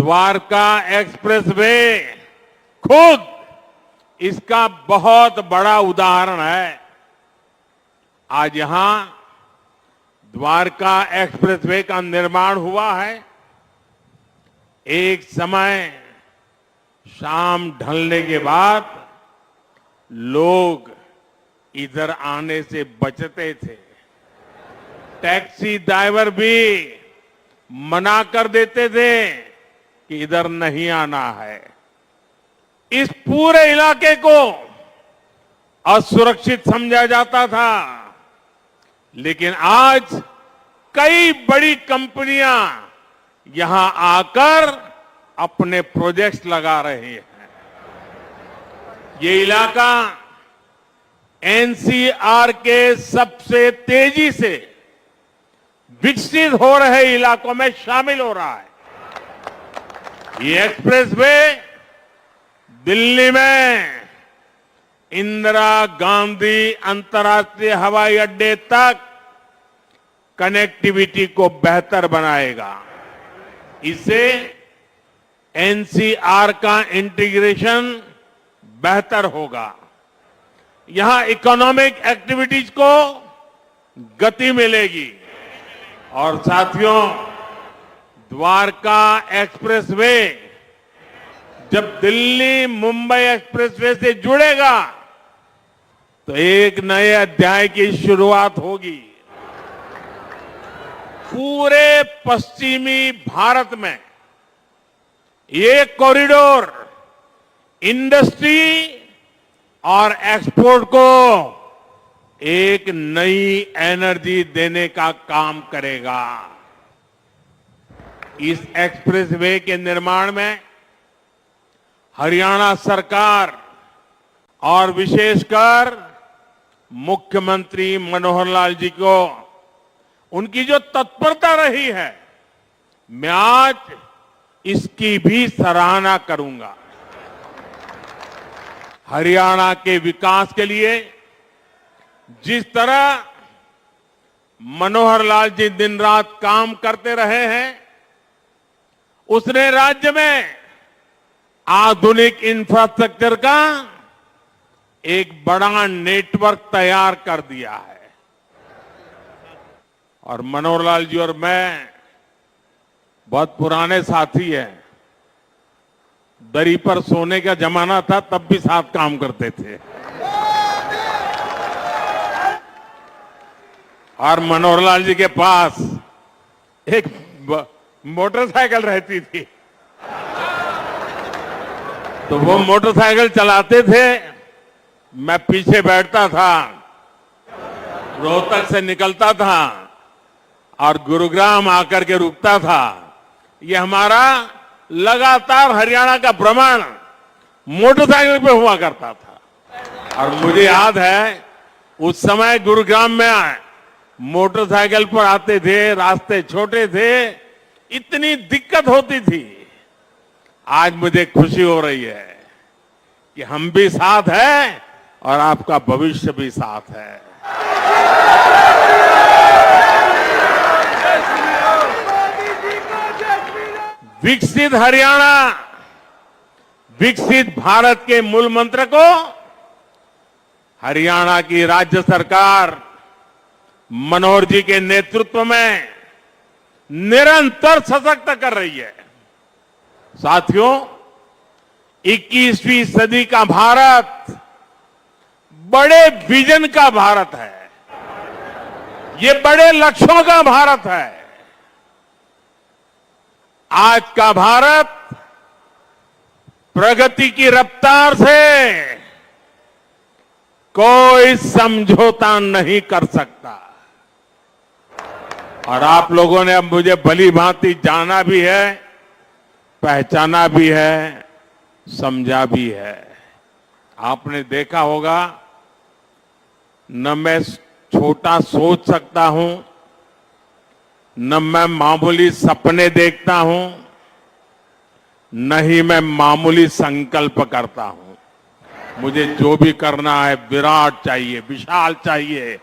Dwarka expressway खुद इसका बहुत बड़ा उदाहरण है। आज यहां द्वारका एक्सप्रेसवे का निर्माण हुआ है। एक समय शाम ढलने के बाद लोग इधर आने से बचते थे। टैक्सी ड्राइवर भी मना कर देते थे कि इधर नहीं आना है। इस पूरे इलाके को असुरक्षित समझा जाता था, लेकिन आज कई बड़ी कंपनियां यहां आकर अपने प्रोजेक्ट्स लगा रही हैं। ये इलाका एनसीआर के सबसे तेजी से विकसित हो रहे इलाकों में शामिल हो रहा है। ये एक्सप्रेसवे दिल्ली में इंदिरा गांधी अंतर्राष्ट्रीय हवाई अड्डे तक कनेक्टिविटी को बेहतर बनाएगा। इससे एनसीआर का इंटीग्रेशन बेहतर होगा। यहां इकोनॉमिक एक्टिविटीज को गति मिलेगी। और साथियों, द्वारका एक्सप्रेसवे जब दिल्ली मुंबई एक्सप्रेसवे से जुड़ेगा तो एक नए अध्याय की शुरुआत होगी। पूरे पश्चिमी भारत में ये कॉरिडोर इंडस्ट्री और एक्सपोर्ट को एक नई एनर्जी देने का काम करेगा। इस एक्सप्रेसवे के निर्माण में हरियाणा सरकार और विशेषकर मुख्यमंत्री मनोहर लाल जी को उनकी जो तत्परता रही है, मैं आज इसकी भी सराहना करूंगा। हरियाणा के विकास के लिए जिस तरह मनोहर लाल जी दिन रात काम करते रहे हैं, उसने राज्य में आधुनिक इंफ्रास्ट्रक्चर का एक बड़ा नेटवर्क तैयार कर दिया है। और मनोहर लाल जी और मैं बहुत पुराने साथी हैं। दरी पर सोने का जमाना था, तब भी साथ काम करते थे। और मनोहर लाल जी के पास एक मोटरसाइकिल रहती थी, तो वो मोटरसाइकिल चलाते थे, मैं पीछे बैठता था, रोहतक से निकलता था और गुरुग्राम आकर के रुकता था। ये हमारा लगातार हरियाणा का भ्रमण मोटरसाइकिल पे हुआ करता था। और मुझे याद है उस समय गुरुग्राम में मोटरसाइकिल पर आते थे, रास्ते छोटे थे, इतनी दिक्कत होती थी। आज मुझे खुशी हो रही है कि हम भी साथ हैं और आपका भविष्य भी साथ है। विकसित हरियाणा, विकसित भारत के मूल मंत्र को हरियाणा की राज्य सरकार मनोहर जी के नेतृत्व में निरंतर सशक्त कर रही है। साथियों, 21वीं सदी का भारत बड़े विजन का भारत है। ये बड़े लक्ष्यों का भारत है। आज का भारत प्रगति की रफ्तार से कोई समझौता नहीं कर सकता। और आप लोगों ने अब मुझे भली भांति जाना भी है, पहचाना भी है, समझा भी है। आपने देखा होगा, न मैं छोटा सोच सकता हूं, न मैं मामूली सपने देखता हूं, न ही मैं मामूली संकल्प करता हूं। मुझे जो भी करना है विराट चाहिए, विशाल चाहिए,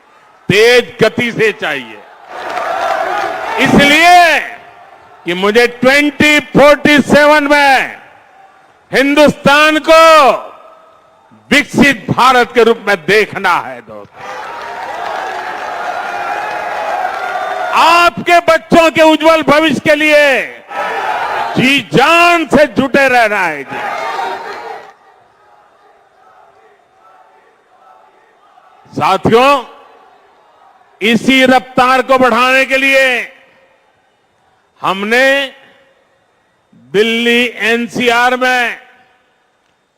तेज गति से चाहिए। इसलिए कि मुझे 2047 में हिंदुस्तान को विकसित भारत के रूप में देखना है दोस्तों। आपके बच्चों के उज्जवल भविष्य के लिए जी जान से जुटे रहना है जी। साथियों, इसी रफ्तार को बढ़ाने के लिए हमने दिल्ली एनसीआर में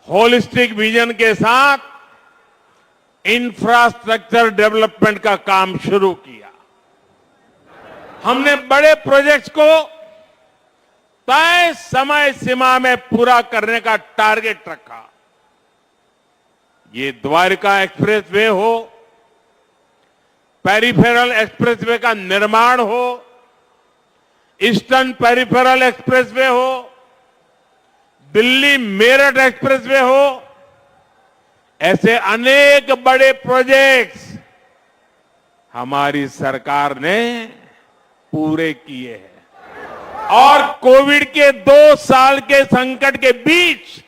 होलिस्टिक विजन के साथ इंफ्रास्ट्रक्चर डेवलपमेंट का काम शुरू किया। हमने बड़े प्रोजेक्ट्स को तय समय सीमा में पूरा करने का टारगेट रखा। ये द्वारका एक्सप्रेसवे हो, पेरिफेरल एक्सप्रेसवे का निर्माण हो, ईस्टर्न पेरिफेरल एक्सप्रेसवे हो, दिल्ली मेरठ एक्सप्रेसवे हो, ऐसे अनेक बड़े प्रोजेक्ट्स हमारी सरकार ने पूरे किए हैं। और कोविड के 2 साल के संकट के बीच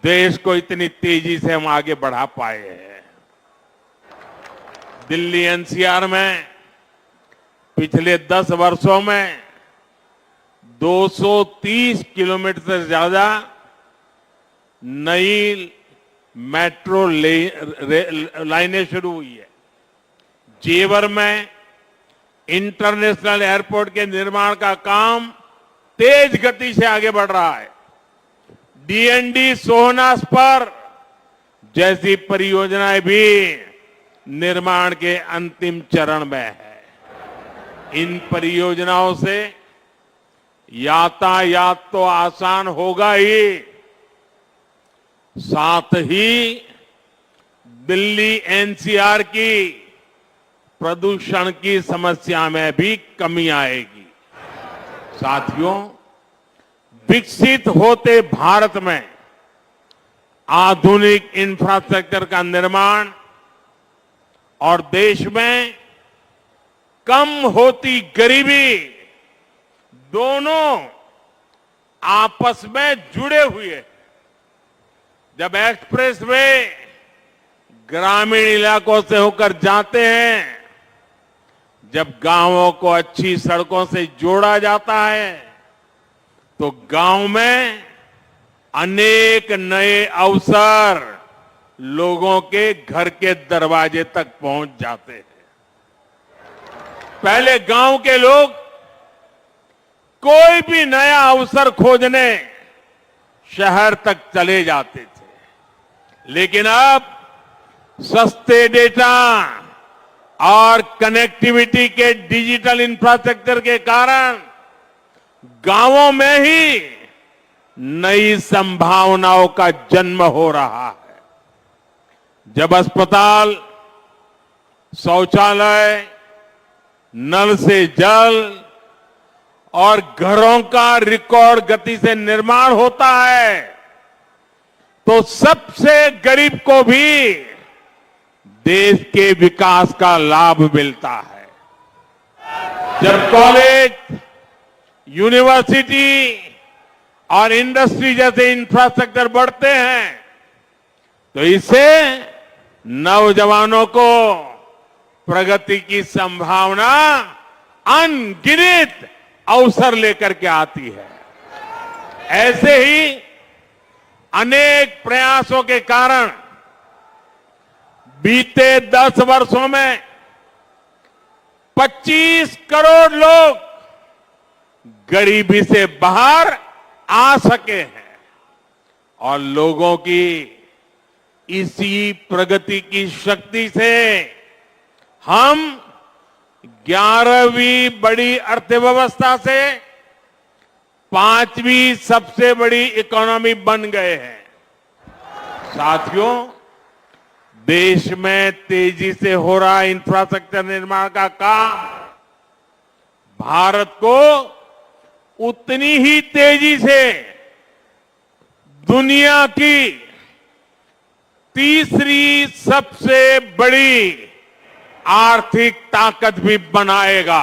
देश को इतनी तेजी से हम आगे बढ़ा पाए हैं। दिल्ली एनसीआर में पिछले 10 वर्षों में 230 किलोमीटर से ज्यादा नई मेट्रो लाइनें शुरू हुई है। जेवर में इंटरनेशनल एयरपोर्ट के निर्माण का काम तेज गति से आगे बढ़ रहा है। डीएनडी सोहनास पर जैसी परियोजनाएं भी निर्माण के अंतिम चरण में है। इन परियोजनाओं से यातायात तो आसान होगा ही, साथ ही दिल्ली एनसीआर की प्रदूषण की समस्या में भी कमी आएगी। साथियों, विकसित होते भारत में आधुनिक इंफ्रास्ट्रक्चर का निर्माण और देश में कम होती गरीबी दोनों आपस में जुड़े हुए हैं। जब एक्सप्रेसवे ग्रामीण इलाकों से होकर जाते हैं, जब गांवों को अच्छी सड़कों से जोड़ा जाता है, तो गांव में अनेक नए अवसर लोगों के घर के दरवाजे तक पहुंच जाते हैं। पहले गांव के लोग कोई भी नया अवसर खोजने शहर तक चले जाते थे, लेकिन अब सस्ते डेटा और कनेक्टिविटी के डिजिटल इंफ्रास्ट्रक्चर के कारण गांवों में ही नई संभावनाओं का जन्म हो रहा है। जब अस्पताल, शौचालय, नल से जल और घरों का रिकॉर्ड गति से निर्माण होता है, तो सबसे गरीब को भी देश के विकास का लाभ मिलता है। जब कॉलेज, यूनिवर्सिटी और इंडस्ट्री जैसे इंफ्रास्ट्रक्चर बढ़ते हैं, तो इससे नौजवानों को प्रगति की संभावना अनगिनत अवसर लेकर के आती है। ऐसे ही अनेक प्रयासों के कारण बीते 10 वर्षों में 25 करोड़ लोग गरीबी से बाहर आ सके हैं। और लोगों की इसी प्रगति की शक्ति से हम 11वीं बड़ी अर्थव्यवस्था से 5वीं सबसे बड़ी इकोनॉमी बन गए हैं। साथियों, देश में तेजी से हो रहा इंफ्रास्ट्रक्चर निर्माण का काम भारत को उतनी ही तेजी से दुनिया की तीसरी सबसे बड़ी आर्थिक ताकत भी बनाएगा।